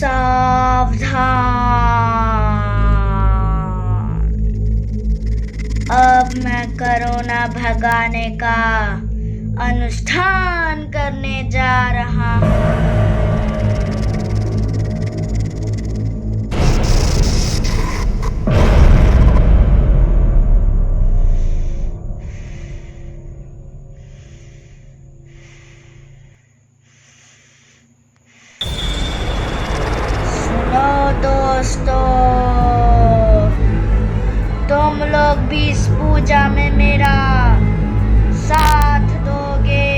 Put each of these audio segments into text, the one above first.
सावधान। अब मैं कोरोना भगाने का अनुष्ठान करने जा रहा हूँ। दोस्तों, तुम लोग भी इस पूजा में मेरा साथ दोगे।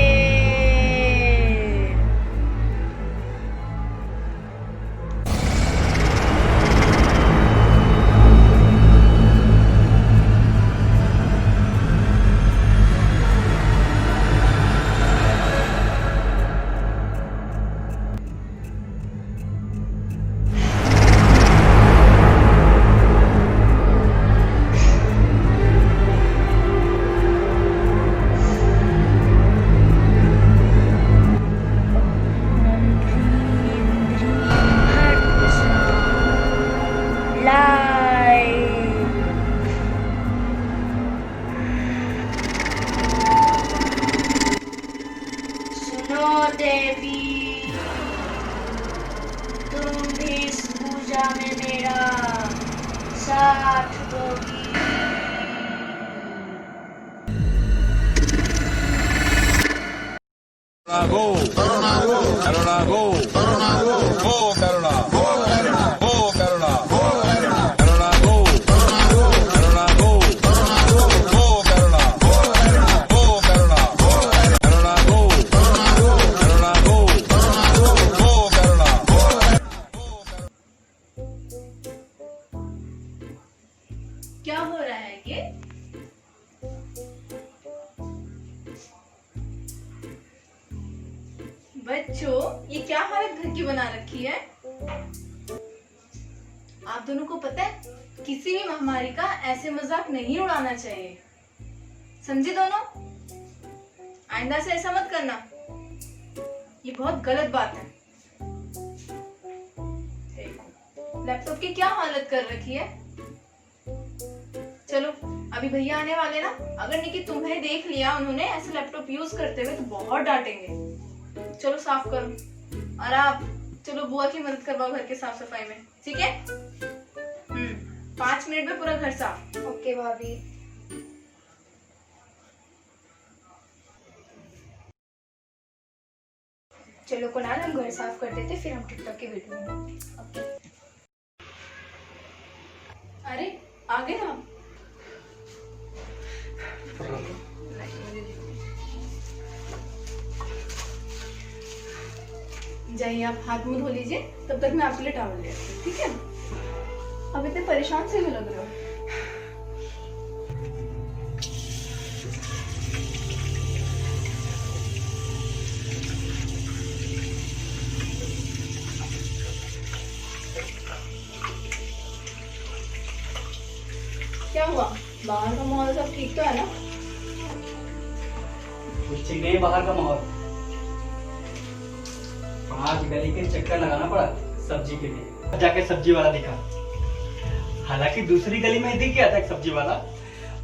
सुनो देवी, तुम भी इस पूजा में मेरा साथ दोगी। Go, Karuna, go, Karuna, go, Karuna, go, go, Karuna, go, Karuna, go, Karuna, go, Karuna, go, Karuna, go, Karuna, go, go, Karuna, go, Karuna, go, Karuna, go, Karuna, go, go, Karuna, go, क्या हो रहा है ये? बच्चों, ये क्या हालत घर की बना रखी है? आप दोनों को पता है, किसी भी महामारी का ऐसे मजाक नहीं उड़ाना चाहिए, समझे दोनों? आइंदा से ऐसा मत करना, ये बहुत गलत बात है। देखो, लैपटॉप की क्या हालत कर रखी है। चलो, अभी भैया आने वाले ना, अगर निकी तुम्हें देख लिया उन्होंने ऐसे लैपटॉप यूज करते हुए तो बहुत डांटेंगे। चलो साफ करो, और आप चलो बुआ की मदद करवाओ घर के साफ सफाई में, ठीक है? 5 मिनट में पूरा घर साफ। ओके भाभी। चलो कुणाल, हम घर साफ कर देते, फिर हम टिकटॉक की वीडियो बनाएंगे। ओके। अरे आ गए आप? जाइए, आप हाथ मुंह धो लीजिए, तब तक मैं आपके लिए टॉवल ले आती हूँ, ठीक है? अब इतने परेशान से भी लग रहे हो। क्या हुआ? बाहर का माहौल सब ठीक तो है ना? कुछ ठीक नहीं बाहर का माहौल। 5 गली के चक्कर लगाना पड़ा सब्जी के लिए, जाके सब्जी वाला दिखा। हालांकि दूसरी गली में दिख गया था एक सब्जी वाला,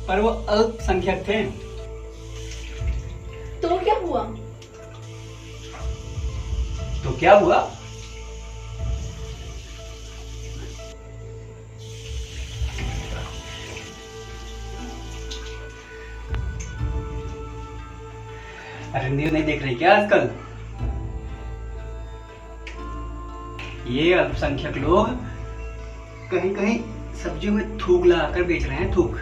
पर वो अल्पसंख्यक थे। तो क्या हुआ? तो क्या हुआ? अरे न्यूज़ नहीं देख रही क्या आजकल? ये अल्पसंख्यक लोग कहीं कहीं सब्जियों में थूक लगाकर बेच रहे हैं, थूक।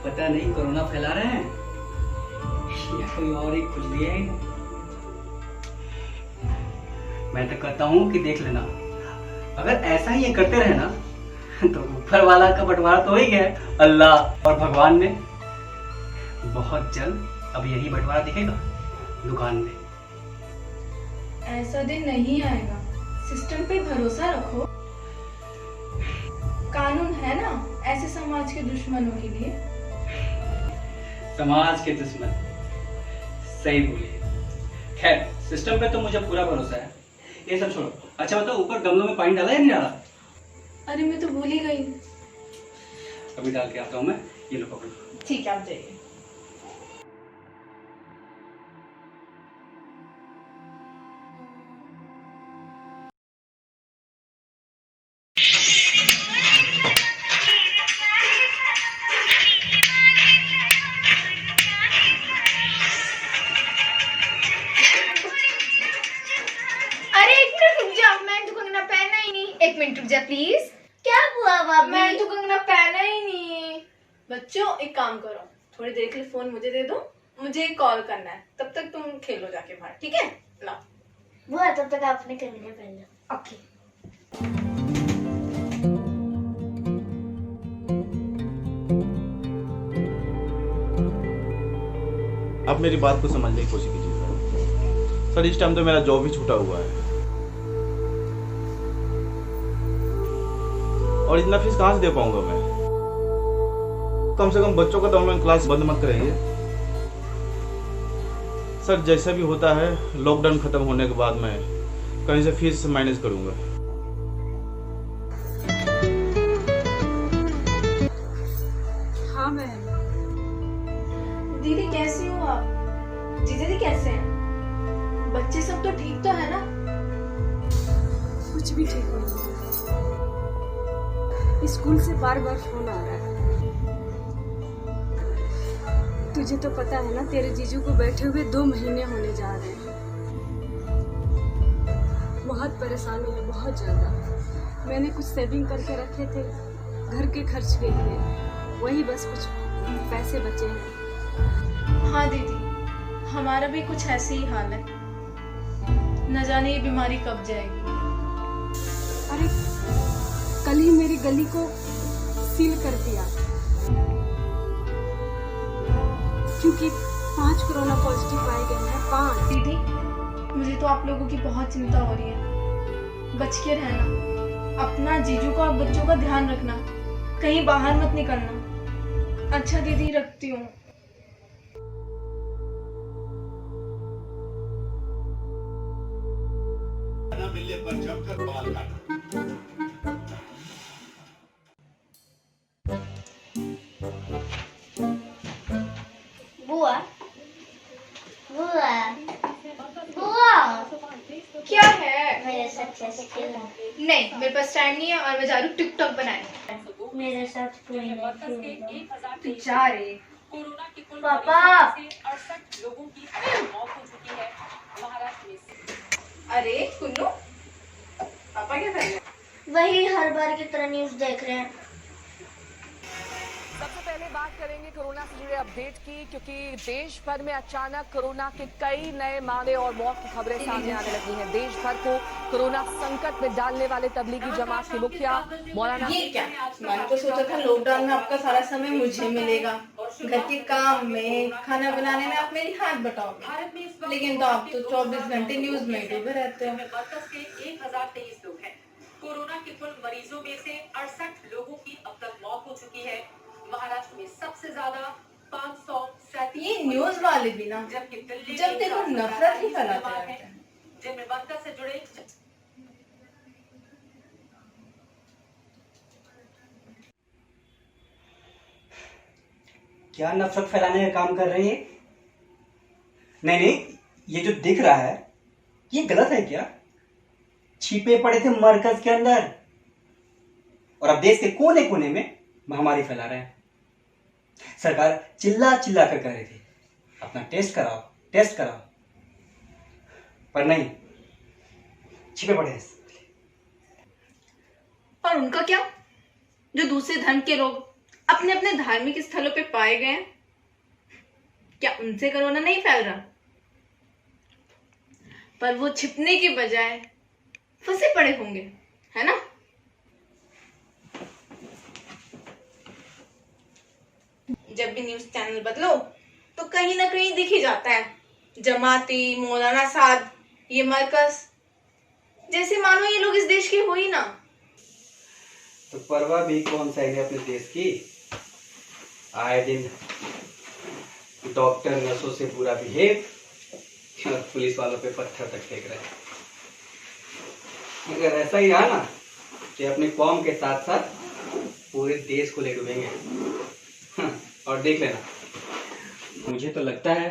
पता नहीं कोरोना फैला रहे हैं या कोई और ही खुजली है। मैं तो कहता हूँ कि देख लेना, अगर ऐसा ही ये करते रहे ना तो ऊपर वाला का बंटवारा तो हो ही गया है। अल्लाह और भगवान ने बहुत जल्द अब यही बंटवारा दिखेगा दुकान में। ऐसा दिन नहीं आएगा, सिस्टम पे भरोसा रखो। कानून है ना ऐसे समाज के दुश्मनों के लिए। समाज के दुश्मन, सही बोले। खैर सिस्टम पे तो मुझे पूरा भरोसा है, ये सब छोड़ो। अच्छा बताओ, ऊपर गमलों में पानी डाला या नहीं डाला? अरे मैं तो भूल ही गई। अभी डाल के आता हूँ मैं। ये लो पकड़ो। ठीक है, आप जाइए। अरे एक मिनट रुक जा, मैंने तो कंगना पहना ही नहीं। एक मिनट रुक जा प्लीज। क्या हुआ भाभी? मैंने तो कंगना पहना ही नहीं। बच्चों एक काम करो, थोड़ी देर के लिए फोन मुझे दे दो, मुझे कॉल करना है, तब तक तुम खेलो जाके बाहर, ठीक है? ला। बुआ तब तक आपने कंगना पहन लो। ओके। आप मेरी बात को समझने की कोशिश कीजिए सर। इस टाइम तो मेरा जॉब भी छूटा हुआ है और इतना फीस कहाँ से दे पाऊंगा मैं। कम से कम बच्चों का तो ऑनलाइन क्लास बंद मत कराइए सर। जैसा भी होता है लॉकडाउन खत्म होने के बाद मैं कहीं से फीस मैनेज करूंगा। हाँ बहन। दीदी कैसी हो आप? जीजा जी कैसे हैं? बच्चे सब तो ठीक तो है ना? कुछ भी ठीक नहीं है। स्कूल से बार बार फोन आ रहा है। तुझे तो पता है ना, तेरे जीजू को बैठे हुए 2 महीने होने जा रहे हैं। बहुत परेशानी है, बहुत ज्यादा। मैंने कुछ सेविंग करके रखे थे घर के खर्च के लिए, वही बस कुछ पैसे बचे हैं। हाँ दीदी, हमारा भी कुछ ऐसे ही हाल है। न जाने ये बीमारी कब जाएगी। अरे कल ही मेरी गली को सील कर दिया क्योंकि 5 कोरोना पॉजिटिव पाए गए हैं। 5। दीदी मुझे तो आप लोगों की बहुत चिंता हो रही है। बच के रहना, अपना, जीजू का और बच्चों का ध्यान रखना, कहीं बाहर मत निकलना। अच्छा दीदी, रखती हूँ। बुआ बुआ बुआ क्या है? मेरे साथ चेस खेलना। नहीं, मेरे पास टाइम नहीं है और मैं जा रही हूँ टिकटॉक बनाने। मेरे साथ कोई नहीं खेलेगा। तू जा रे। पापा अरे कुन्नू, पापा क्या कर रहे हैं? वही हर बार की तरह न्यूज देख रहे हैं। सबसे पहले बात करेंगे कोरोना से जुड़े अपडेट की, क्योंकि देश भर में अचानक कोरोना के कई नए मामले और मौत की खबरें सामने आने लगी हैं। देश भर को कोरोना संकट में डालने वाले तबलीगी जमात के मुखिया मौलाना। ये क्या, मैंने तो सोचा था लॉकडाउन में आपका सारा समय मुझे मिलेगा, घर के काम में, खाना बनाने में आप मेरी हाथ बटाओगे, लेकिन तो आप तो 24 घंटे न्यूज में डूबे रहते हो। 1023 लोग हैं। कोरोना के कुल मरीजों में से 68 लोगों की अब तक मौत हो चुकी है। महाराष्ट्र में सबसे ज्यादा 537। ये न्यूज वाले भी ना जबकि दिल्ली जब देखो नफरत ही फैलाते रहते हैं। जिनमें बंकर से जुड़े क्या नफरत फैलाने का काम कर रही है? नहीं नहीं, ये जो दिख रहा है ये गलत है क्या? छिपे पड़े थे मरकज के अंदर और अब देश के कोने कोने में महामारी फैला रहे हैं। सरकार चिल्ला चिल्ला कर कह रही थी अपना टेस्ट कराओ, टेस्ट कराओ, पर नहीं, छिपे पड़े हैं। और उनका क्या, जो दूसरे धर्म के लोग अपने अपने धार्मिक स्थलों पे पाए गए, क्या उनसे कोरोना नहीं फैल रहा? पर वो छिपने की बजाय फंसे पड़े होंगे, है ना? जब भी न्यूज चैनल बदलो तो कहीं ना कहीं दिख ही जाता है जमाती, मौलाना साद, ये मरकज, जैसे मानो ये लोग इस देश के हो ही ना। तो परवाह भी कौन सा है अपने देश की? आए दिन डॉक्टर नर्सों से बुरा बिहेव और पुलिस वालों पे पत्थर तक फेंक रहे हैं। अगर ऐसा ही रहा ना तो अपने कौम के साथ साथ पूरे देश को ले डूबेंगे। और देख लेना, मुझे तो लगता है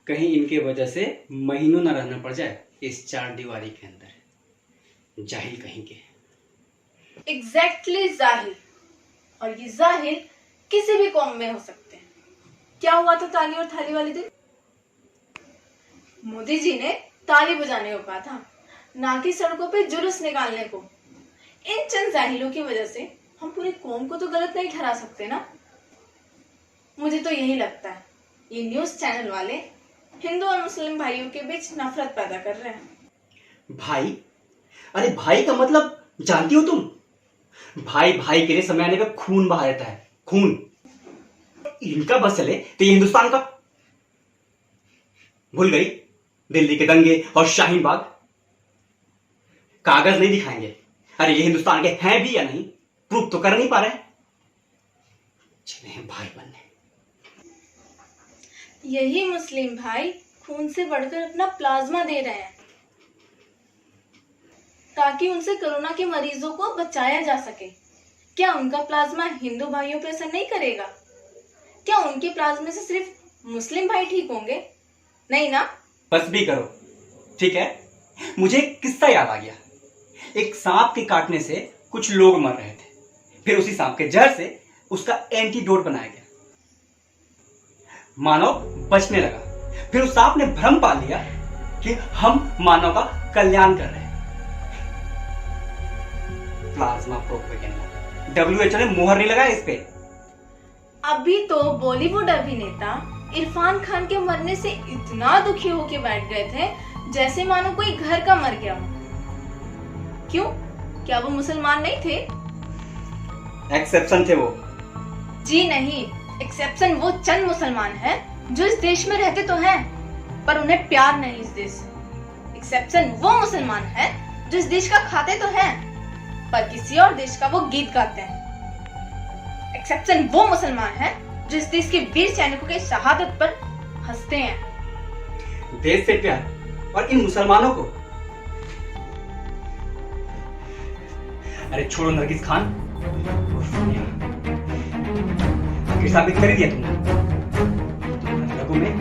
कहीं इनके वजह से महीनों ना रहना पड़ जाए इस चार दीवारी के अंदर। जाहिल कहीं के। एग्जैक्टली जाहिल। और ये जाहिल किसी भी कौम में हो सकते हैं। क्या हुआ था ताली और थाली वाले दिन? मोदी जी ने ताली बजाने को कहा था, ना कि सड़कों पे जुलूस निकालने को। इन चंद जाहिलों की वजह से हम पूरी कौम को तो गलत नहीं ठहरा सकते ना। मुझे तो यही लगता है ये न्यूज चैनल वाले हिंदू और मुस्लिम भाइयों के बीच नफरत पैदा कर रहे हैं। भाई? अरे भाई का मतलब जानती हो तुम? भाई भाई के लिए समय आने पे खून बहा देता है, खून। इनका बस चले तो ये हिंदुस्तान का। भूल गई दिल्ली के दंगे और शाहीन बाग? कागज नहीं दिखाएंगे, अरे ये हिंदुस्तान के हैं भी या नहीं प्रूफ तो कर नहीं पा रहे। चले हैं भाई बनने। यही मुस्लिम भाई खून से बढ़कर अपना प्लाज्मा दे रहे हैं ताकि उनसे कोरोना के मरीजों को बचाया जा सके। क्या उनका प्लाज्मा हिंदू भाइयों पे असर नहीं करेगा? क्या उनके प्लाज्मा से सिर्फ मुस्लिम भाई ठीक होंगे? नहीं ना। बस भी करो, ठीक है। मुझे एक किस्सा याद आ गया। एक सांप के काटने से कुछ लोग मर रहे थे, फिर उसी सांप के जहर से उसका एंटीडोट बनाया गया। मानव बचने लगा। फिर उस सांप ने भ्रम पाल लिया कि हम मानव का कल्याण कर रहे हैं। Plasma propaganda. WHO ने मोहर नहीं लगाया इस पे। अभी तो बॉलीवुड अभिनेता इरफान खान के मरने से इतना दुखी होके बैठ गए थे जैसे मानो कोई घर का मर गया हो। क्यों? क्या वो मुसलमान नहीं थे? एक्सेप्शन थे वो। जी नहीं, एक्सेप्शन वो चंद मुसलमान हैं जो इस देश में रहते तो हैं पर उन्हें प्यार नहीं इस देश से। एक्सेप्शन वो मुसलमान हैं जो इस देश का खाते तो हैं पर किसी और देश का वो गीत गाते हैं। एक्सेप्शन वो मुसलमान हैं जो इस देश के वीर सैनिकों की शहादत पर हंसते हैं। देश से प्यार और इन मुसलमानों को। अरे छोड़ो नरगिस खान, साबित कर दिया तुमने। तुम्हारे रगों में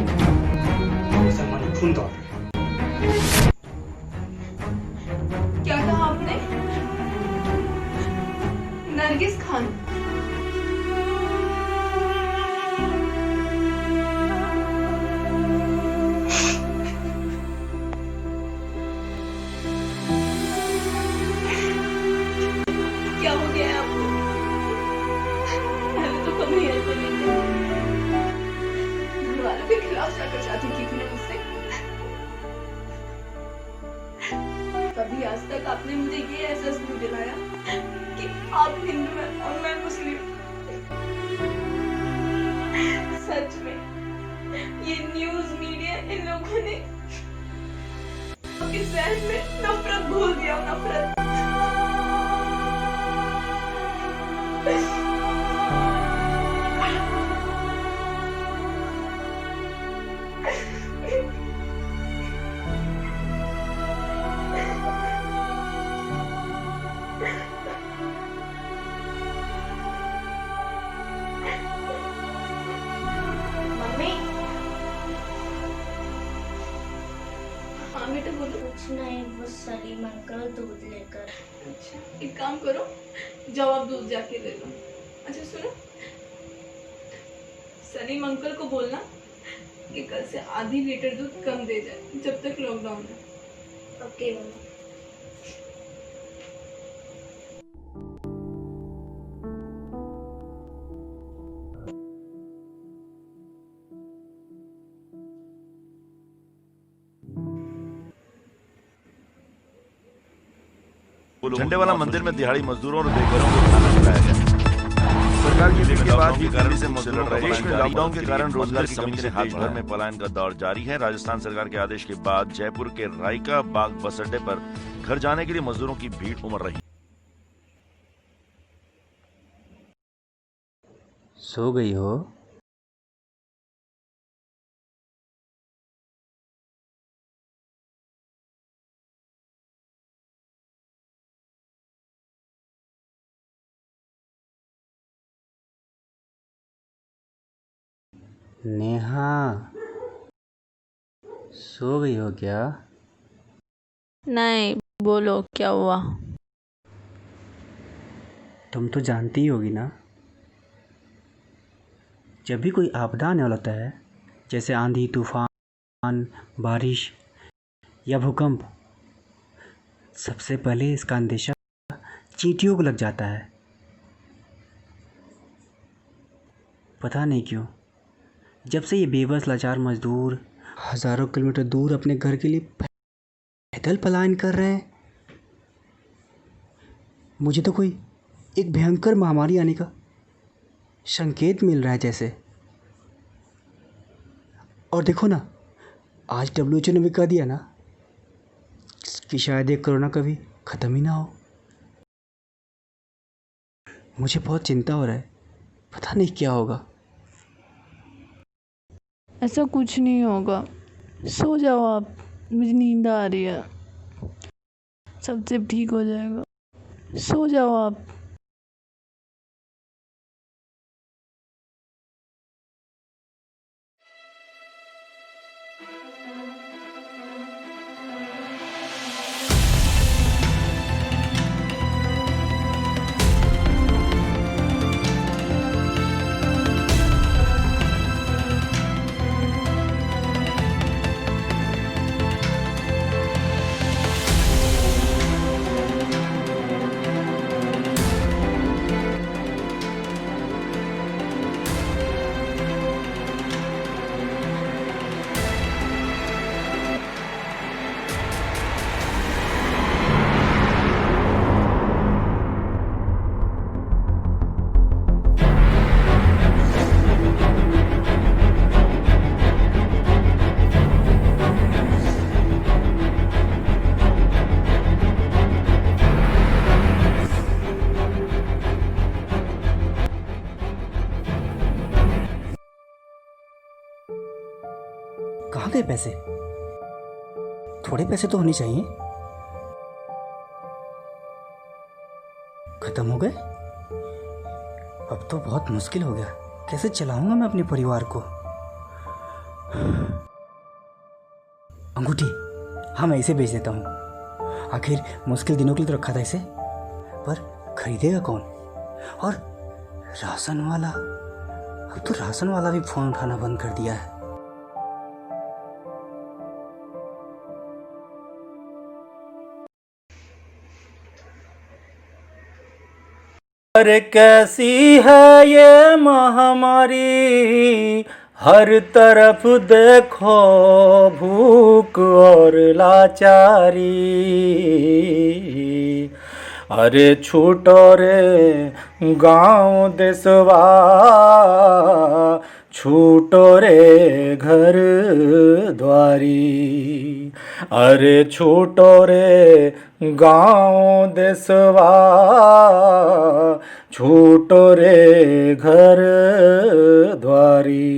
मुसलमान खून दौड़। क्या कहा आपने? नरगिस खान? क्या हो गया है आपको? पहले तो कभी ऐसे नहीं थे। घर वालों के खिलाफ जाकर शादी की थी मुझसे। कभी आज तक आपने मुझे ये एहसास नहीं दिलाया कि आप हिंदू हैं और मैं मुस्लिम। सच में ये न्यूज मीडिया इन लोगों ने इस शहर में नफरत भूल दिया। नफरत। हाँ बेटा बोलो। कुछ नहीं, वो सलीम अंकल दूध लेकर। अच्छा एक काम करो, जाओ आप दूध जाके ले लो। अच्छा सुनो, सलीम अंकल को बोलना कि कल से आधी लीटर दूध कम दे जाए जब तक लॉकडाउन है। Okay mummy. झंडे वाला मंदिर में दिहाड़ी मजदूरों और बेघरों को खाना खिलाया गया। सरकार की नीति के बाद भी दिल्ली से मजदूरों का देश में लॉकडाउन के कारण रोजगार की कमी से हाथ भर में पलायन का दौर जारी है। राजस्थान सरकार के आदेश के बाद जयपुर के रायका बाग बस अड्डे पर घर जाने के लिए मजदूरों की भीड़ उमड़ रही। सो गई हो? नेहा, सो गई हो क्या? नहीं, बोलो क्या हुआ? तुम तो जानती ही होगी ना, जब भी कोई आपदा आने वाला होता है, जैसे आंधी तूफान, बारिश या भूकंप, सबसे पहले इसका अंदेशा चींटियों को लग जाता है। पता नहीं क्यों, जब से ये बेबस लाचार मजदूर हज़ारों किलोमीटर दूर अपने घर के लिए पैदल पलायन कर रहे हैं, मुझे तो कोई एक भयंकर महामारी आने का संकेत मिल रहा है जैसे। और देखो ना, आज WHO ने भी कह दिया ना कि शायद ये कोरोना कभी ख़त्म ही ना हो। मुझे बहुत चिंता हो रहा है, पता नहीं क्या होगा। ऐसा कुछ नहीं होगा, सो जाओ आप, मुझे नींद आ रही है, सब ठीक हो जाएगा, सो जाओ आप। कहाँ गए पैसे? थोड़े पैसे तो होने चाहिए। खत्म हो गए? अब तो बहुत मुश्किल हो गया, कैसे चलाऊंगा मैं अपने परिवार को? अंगूठी, हाँ मैं इसे बेच देता हूँ, आखिर मुश्किल दिनों के लिए तो रखा था इसे, पर खरीदेगा कौन? और राशन वाला, अब तो राशन वाला भी फोन उठाना बंद कर दिया है। अरे कैसी है ये महामारी, हर तरफ देखो भूख और लाचारी। अरे छूटो रे गाँव देशवा, छूटो रे घर द्वारी। अरे छूटो रे गाँव देशवा, छूटो रे घर द्वारी।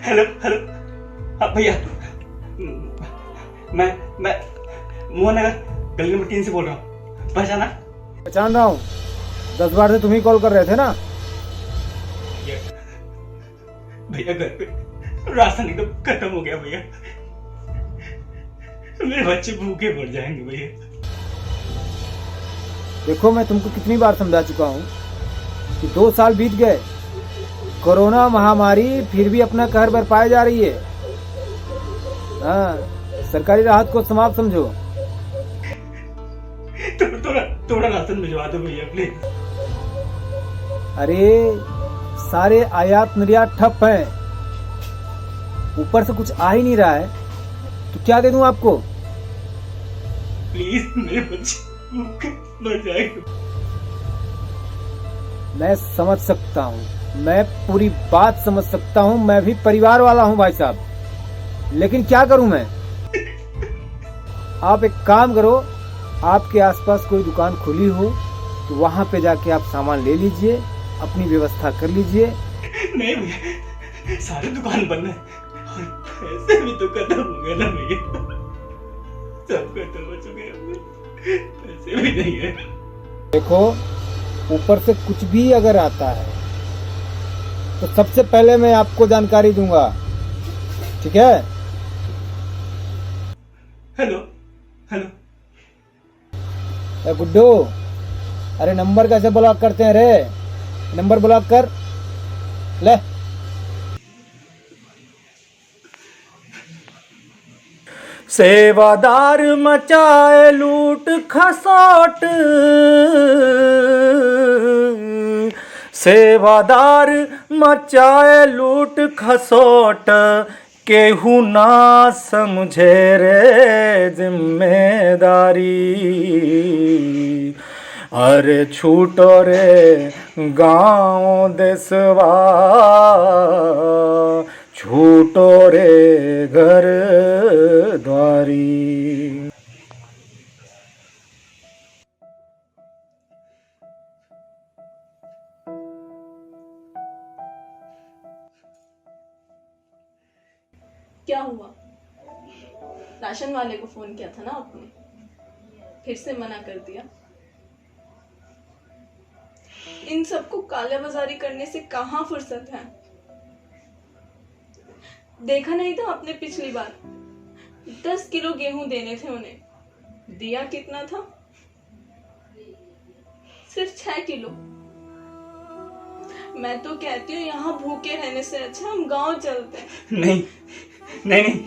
हेलो हेलो, हाँ भैया, मैं मोहन नगर गली नंबर 3 से बोल रहा हूँ, पहचाना? पहचान रहा हूँ, 10 बार से तुम ही कॉल कर रहे थे ना। भैया घर पे राशन एकदम खत्म हो गया भैया, मेरे बच्चे भूखे मर जाएंगे भैया। देखो मैं तुमको कितनी बार समझा चुका हूँ कि 2 साल बीत गए, कोरोना महामारी फिर भी अपना कहर बरपाए जा रही है। हाँ, सरकारी राहत को समाप्त समझो। थोड़ा राशन भिजवा दो भैया प्लीज। अरे सारे आयात निर्यात ठप हैं, ऊपर से कुछ आ ही नहीं रहा है, तो क्या दे दूं आपको? प्लीज, मेरे बच्चे भूखे मर जाएंगे। मैं समझ सकता हूँ, मैं पूरी बात समझ सकता हूँ, मैं भी परिवार वाला हूँ भाई साहब, लेकिन क्या करूँ मैं? आप एक काम करो, आपके आसपास कोई दुकान खुली हो तो वहां पे जाके आप सामान ले लीजिए, अपनी व्यवस्था कर लीजिए। नहीं भैया, सारी दुकान बंद है और पैसे भी तो खत्म हो गए ना भैया, सब खत्म हो चुके हैं, पैसे भी नहीं है। देखो, ऊपर से कुछ भी अगर आता है तो सबसे पहले मैं आपको जानकारी दूंगा, ठीक है? Hello hello. गुड्डू, अरे नंबर कैसे ब्लॉक करते हैं रे? नंबर ब्लॉक कर ले। सेवादार मचाए लूट खसोट, सेवादार मचाए लूट खसोट, केहू ना समझे रे जिम्मेदारी। अरे छूटो रे गाँव देशवा, छूटो रे घर द्वारी। क्या हुआ? राशन वाले को फोन किया था ना आपने, फिर से मना कर दिया? इन सबको काला बाजारी करने से कहाँ फुर्सत है? देखा नहीं था आपने पिछली बार 10 किलो गेहूं देने थे उन्हें, दिया कितना था? सिर्फ 6 किलो। मैं तो कहती हूँ यहाँ भूखे रहने से अच्छा हम गांव चलते हैं। नहीं नहीं नहीं,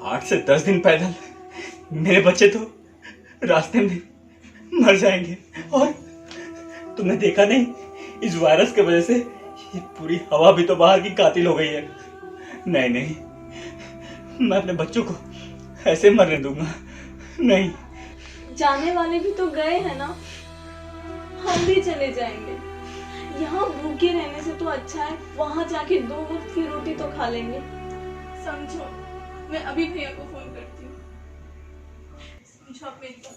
8 से 10 दिन पैदल मेरे बच्चे तो रास्ते में मर जाएंगे। और तुमने देखा नहीं, इस वायरस की वजह से ये पूरी हवा भी तो बाहर की कातिल हो गई है। नहीं नहीं, मैं अपने बच्चों को ऐसे मरने दूंगा नहीं। जाने वाले भी तो गए हैं ना, हम भी चले जाएंगे। यहाँ भूखे रहने से तो अच्छा है वहां जाके 2 वक्त की रोटी तो खा लेंगे। समझो, मैं अभी भैया को फोन करती हूँ। समझो आप मेरी बात।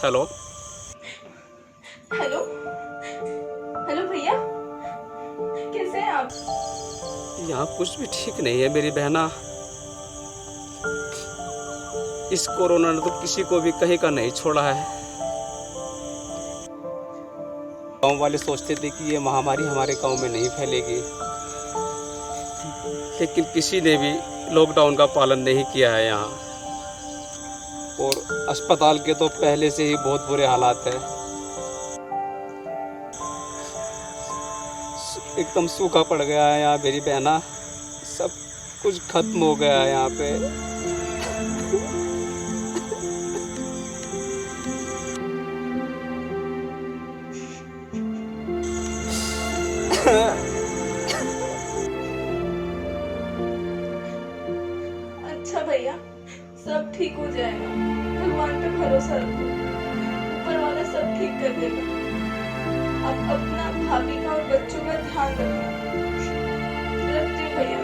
हेलो हेलो हेलो भैया, कैसे हैं आप? यहाँ कुछ भी ठीक नहीं है मेरी बहना। इस कोरोना ने तो किसी को भी कहीं का नहीं छोड़ा है। गांव वाले सोचते थे कि ये महामारी हमारे गांव में नहीं फैलेगी, लेकिन किसी ने भी लॉकडाउन का पालन नहीं किया है यहाँ। और अस्पताल के तो पहले से ही बहुत बुरे हालात है, एकदम सूखा पड़ गया है यहाँ मेरी बहना, सब कुछ खत्म हो गया है यहाँ पे। अच्छा भैया, सब ठीक हो जाएगा, भगवान पे भरोसा रखो, ऊपर वाला सब ठीक कर देगा। आप अपना, भाभी का और बच्चों का ध्यान रखना। रखती हूँ भैया।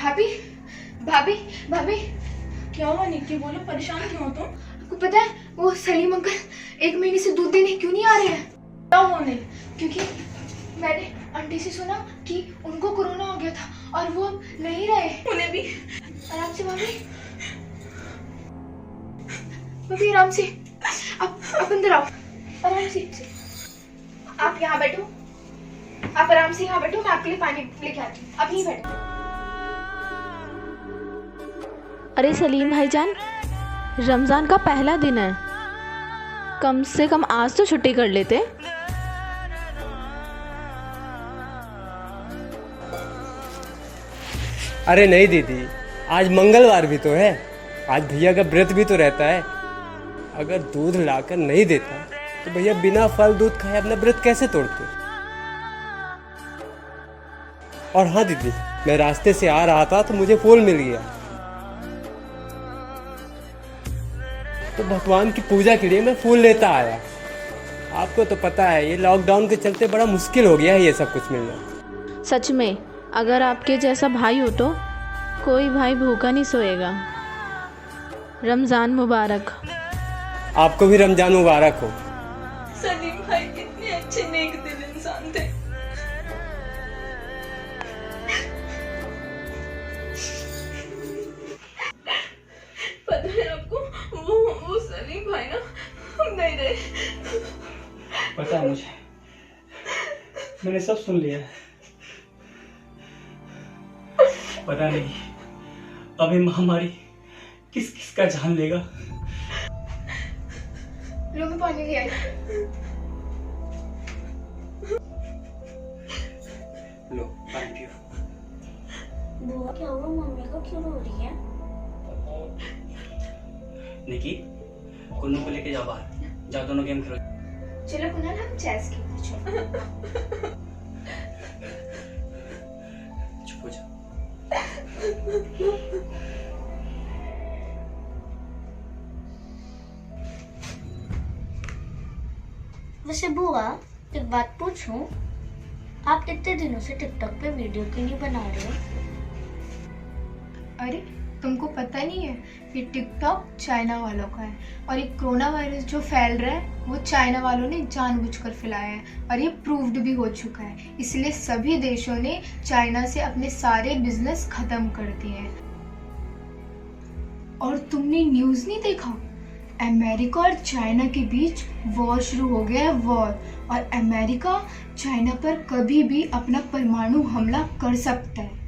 भाभी भाभी भाभी, क्या हुआ निक्की? बोलो, परेशान क्यों हो तुम? आपको पता है वो सलीम अंकल 1 महीने से दूध देने क्यों नहीं आ रहे हैं? क्या उन्होंने? क्योंकि मैंने आंटी से सुना कि उनको कोरोना हो गया था और वो अब नहीं रहे। उन्हें भी आराम से भाभी आराम से। आप अंदर आओ आराम से। आप यहाँ बैठो, आप आराम से यहाँ बैठो, मैं आपके लिए पानी लेके आती हूँ। आप यहीं बैठो। अरे सलीम भाईजान, रमज़ान का पहला दिन है, कम से कम आज तो छुट्टी कर लेते। अरे नहीं दीदी, आज मंगलवार भी तो है, आज भैया का व्रत भी तो रहता है। अगर दूध लाकर नहीं देता तो भैया बिना फल दूध खाए अपना व्रत कैसे तोड़ते? और हाँ दीदी, मैं रास्ते से आ रहा था तो मुझे फूल मिल गया, तो भगवान की पूजा के लिए मैं फूल लेता आया। आपको तो पता है ये लॉकडाउन के चलते बड़ा मुश्किल हो गया है ये सब कुछ मिलना। सच में, अगर आपके जैसा भाई हो तो कोई भाई भूखा नहीं सोएगा। रमज़ान मुबारक। आपको भी रमजान मुबारक हो। सलीम भाई कितने अच्छे नेक दिल इंसान थे। पता है आपको, वो सलीम भाई ना हम नहीं रहे। पता है मुझे, मैंने सब सुन लिया। पता नहीं अब ये महामारी किस किस का जान लेगा। लो मैं पानी ले आई। लो पानी पियो। बुआ क्या हुआ, मम्मी को क्यों रो रही है? निकी, कुन्नू को लेके जाओ बाहर, जाओ दोनों गेम खेलो। चलो कुनाल हम चेस खेलते। चुप हो जा। वैसे बुआ एक बात पूछूं, आप इतने दिनों से टिकटॉक पे वीडियो क्यों नहीं बना रहे हो? अरे तुमको पता नहीं है, ये टिकटॉक चाइना वालों का है और ये कोरोना वायरस जो फैल रहा है वो चाइना वालों ने जानबूझकर फैलाया है और ये प्रूव्ड भी हो चुका है। इसलिए सभी देशों ने चाइना से अपने सारे बिजनेस खत्म कर दिए हैं। और तुमने न्यूज़ नहीं देखा, अमेरिका और चाइना के बीच वॉर शुरू हो गया है, वॉर। और अमेरिका चाइना पर कभी भी अपना परमाणु हमला कर सकता है।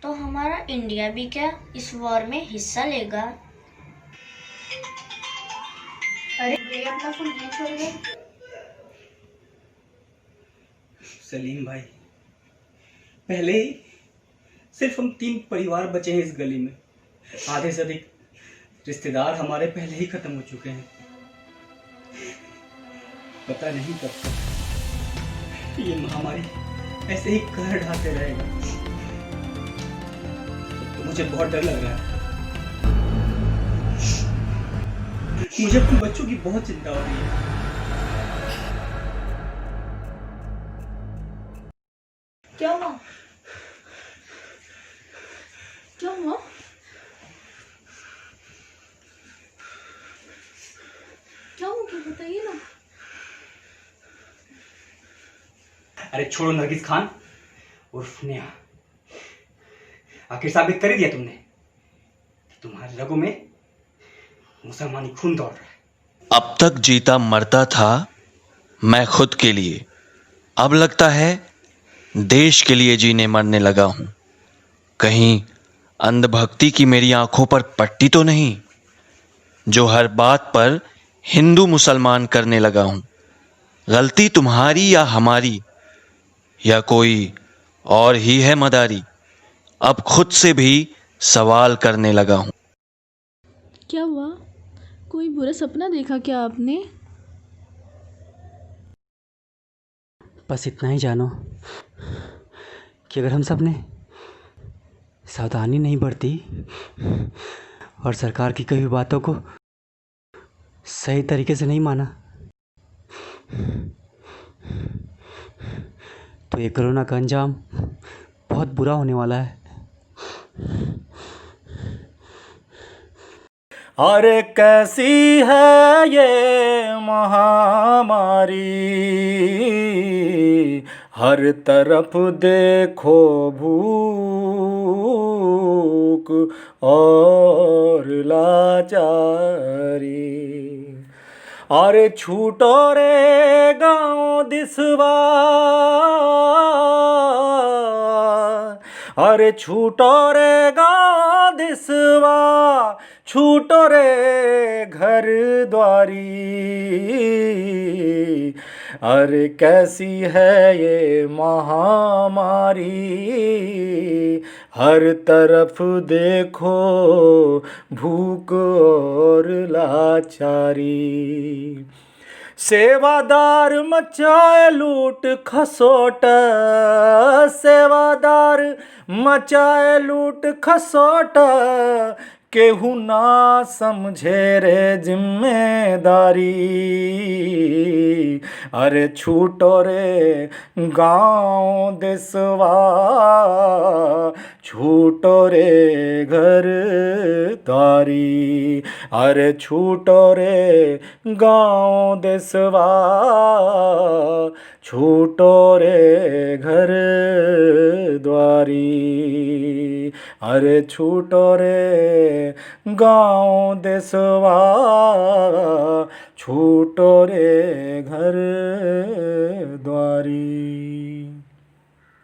तो हमारा इंडिया भी क्या इस वॉर में हिस्सा लेगा? अरे भैया अपना फोन नहीं छोड़ गए। सलीम भाई, पहले ही सिर्फ हम 3 परिवार बचे हैं इस गली में। आधे से अधिक रिश्तेदार हमारे पहले ही खत्म हो चुके हैं। पता नहीं कब तक ये महामारी ऐसे ही कहर ढाते रहेगा। तो मुझे बहुत डर लग रहा है। मुझे अपने बच्चों की बहुत चिंता हो रही है। क्या हुआ? क्या हुआ? क्या हो गया बताइए ना। अरे छोड़ो नरगिस खान उर्फ नेहा, आखिर साबित कर ही दिया तुमने कि तुम्हारे रगों में मुसलमानी खून दौड़ रहा है। अब तक जीता मरता था मैं खुद के लिए, अब लगता है देश के लिए जीने मरने लगा हूं। कहीं अंधभक्ति की मेरी आंखों पर पट्टी तो नहीं, जो हर बात पर हिंदू मुसलमान करने लगा हूं। गलती तुम्हारी या हमारी या कोई और ही है मदारी, अब खुद से भी सवाल करने लगा हूं। क्या हुआ? कोई बुरा सपना देखा क्या आपने? बस इतना ही जानो कि अगर हम सब ने सावधानी नहीं बरती और सरकार की कई बातों को सही तरीके से नहीं माना तो ये कोरोना का अंजाम बहुत बुरा होने वाला है। अरे कैसी है ये महामारी, हर तरफ देखो भूख और लाचारी। अरे छूटो रे गाँव दिसवा, अरे छूटो रे गाँव दिसवा, छूटो रे घर द्वारी। अरे कैसी है ये महामारी, हर तरफ देखो भूख और लाचारी। सेवादार मचाए लूट खसोट, सेवादार मचाए लूट खसोट, केहू ना समझे रे जिम्मेदारी। अरे छूटो रे गाँव देसवा, छूटो रे घर द्वारी। अरे छूटो रे गाँव देसवा, छूटो रे घर द्वारी। अरे छूटो रे गाँव देसवा, छूटो रे घर